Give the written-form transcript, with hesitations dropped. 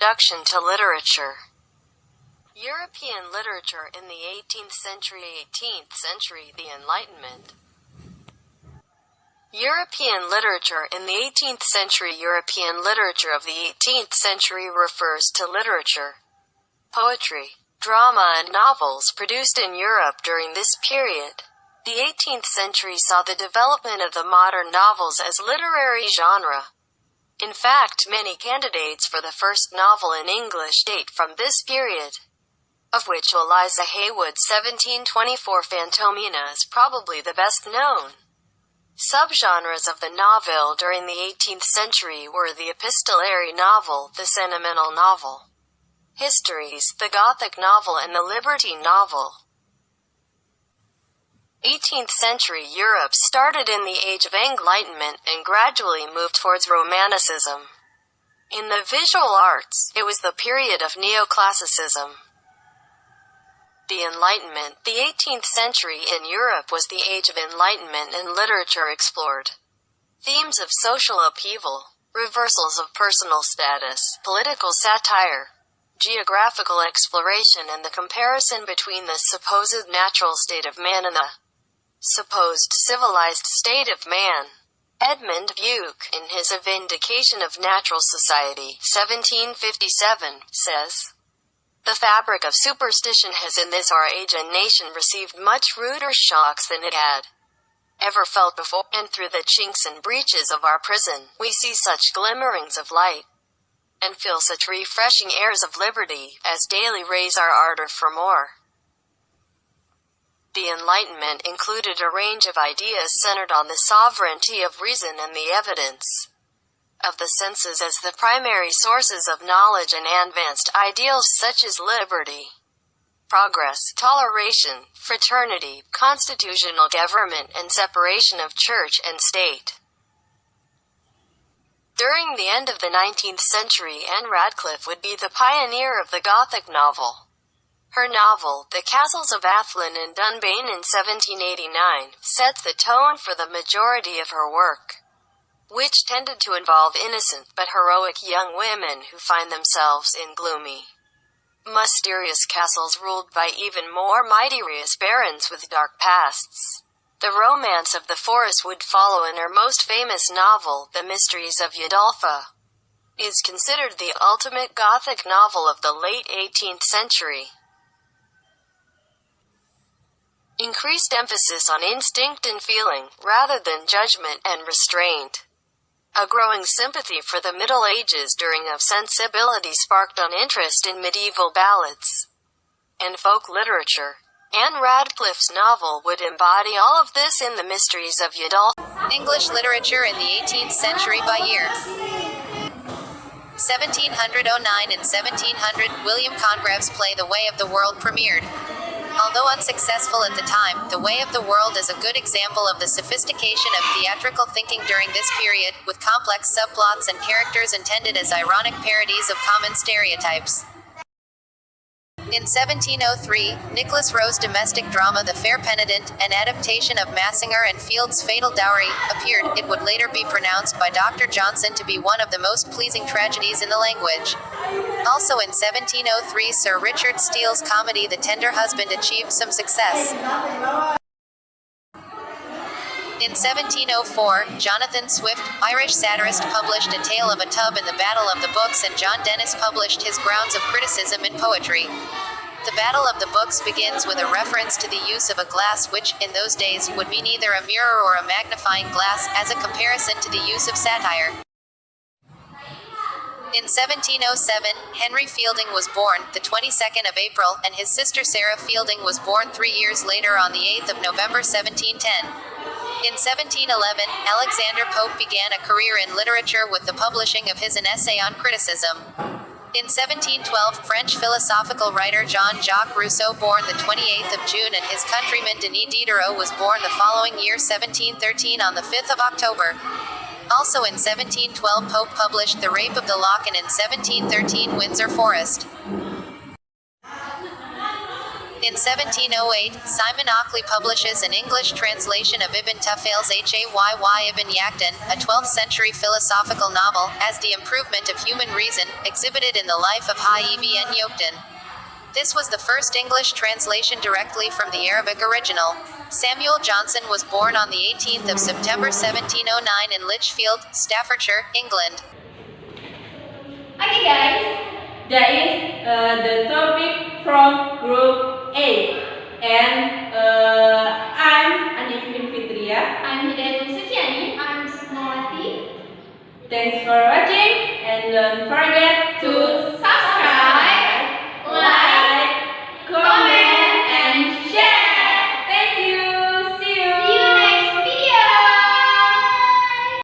Introduction to Literature. European literature in the 18th century. The Enlightenment. European literature in the 18th century. European literature of the 18th century refers to literature, poetry, drama and novels produced in Europe during this period. The 18th century saw the development of the modern novels as literary genre. In fact, many candidates for the first novel in English date from this period, of which Eliza Haywood's 1724 Phantomina is probably the best known. Subgenres of the novel during the 18th century were the epistolary novel, the sentimental novel, histories, the Gothic novel and the libertine novel. 18th century Europe started in the Age of Enlightenment and gradually moved towards Romanticism. In the visual arts, it was the period of neoclassicism. The Enlightenment. The 18th century in Europe was the age of enlightenment, and literature explored themes of social upheaval, reversals of personal status, political satire, geographical exploration, and the comparison between the supposed natural state of man and the supposed civilized state of man. Edmund Burke, in his A Vindication of Natural Society, 1757, says, "The fabric of superstition has in this our age and nation received much ruder shocks than it had ever felt before, and through the chinks and breaches of our prison, we see such glimmerings of light, and feel such refreshing airs of liberty, as daily raise our ardor for more." The Enlightenment included a range of ideas centered on the sovereignty of reason and the evidence of the senses as the primary sources of knowledge, and advanced ideals such as liberty, progress, toleration, fraternity, constitutional government, and separation of church and state. During the end of the 19th century, Anne Radcliffe would be the pioneer of the Gothic novel. Her novel, The Castles of Athlone and Dunbayne in 1789, set the tone for the majority of her work, which tended to involve innocent but heroic young women who find themselves in gloomy, mysterious castles ruled by even more mysterious barons with dark pasts. The romance of the forest would follow, and her most famous novel, The Mysteries of Udolpho, is considered the ultimate Gothic novel of the late 18th century. Increased emphasis on instinct and feeling, rather than judgment and restraint. A growing sympathy for the Middle Ages during of sensibility sparked on interest in medieval ballads and folk literature. Anne Radcliffe's novel would embody all of this in The Mysteries of Udolpho. English literature in the 18th century by year. 1709 and 1700, William Congrave's play The Way of the World premiered. Although unsuccessful at the time, The Way of the World is a good example of the sophistication of theatrical thinking during this period, with complex subplots and characters intended as ironic parodies of common stereotypes. In 1703, Nicholas Rowe's domestic drama The Fair Penitent, an adaptation of Massinger and Field's Fatal Dowry, appeared. It would later be pronounced by Dr. Johnson to be one of the most pleasing tragedies in the language. Also in 1703, Sir Richard Steele's comedy The Tender Husband achieved some success. In 1704, Jonathan Swift, Irish satirist, published A Tale of a Tub in the Battle of the Books, and John Dennis published his Grounds of Criticism in Poetry. The Battle of the Books begins with a reference to the use of a glass which, in those days, would mean either a mirror or a magnifying glass, as a comparison to the use of satire. In 1707, Henry Fielding was born, the 22nd of April, and his sister Sarah Fielding was born 3 years later on the 8th of November 1710. In 1711, Alexander Pope began a career in literature with the publishing of his An Essay on Criticism. In 1712, French philosophical writer Jean-Jacques Rousseau, born the 28th of June, and his countryman Denis Diderot was born the following year 1713 on the 5th of October. Also in 1712, Pope published The Rape of the Lock, and in 1713 Windsor Forest. In 1708, Simon Ockley publishes an English translation of Ibn Tufayil's Hayy Ibn Yaktan, a 12th century philosophical novel, as the improvement of human reason, exhibited in the life of Hayy Ibn Yaktan. This was the first English translation directly from the Arabic original. Samuel Johnson was born on the 18th of September 1709 in Lichfield, Staffordshire, England. Okay guys, that is the topic from group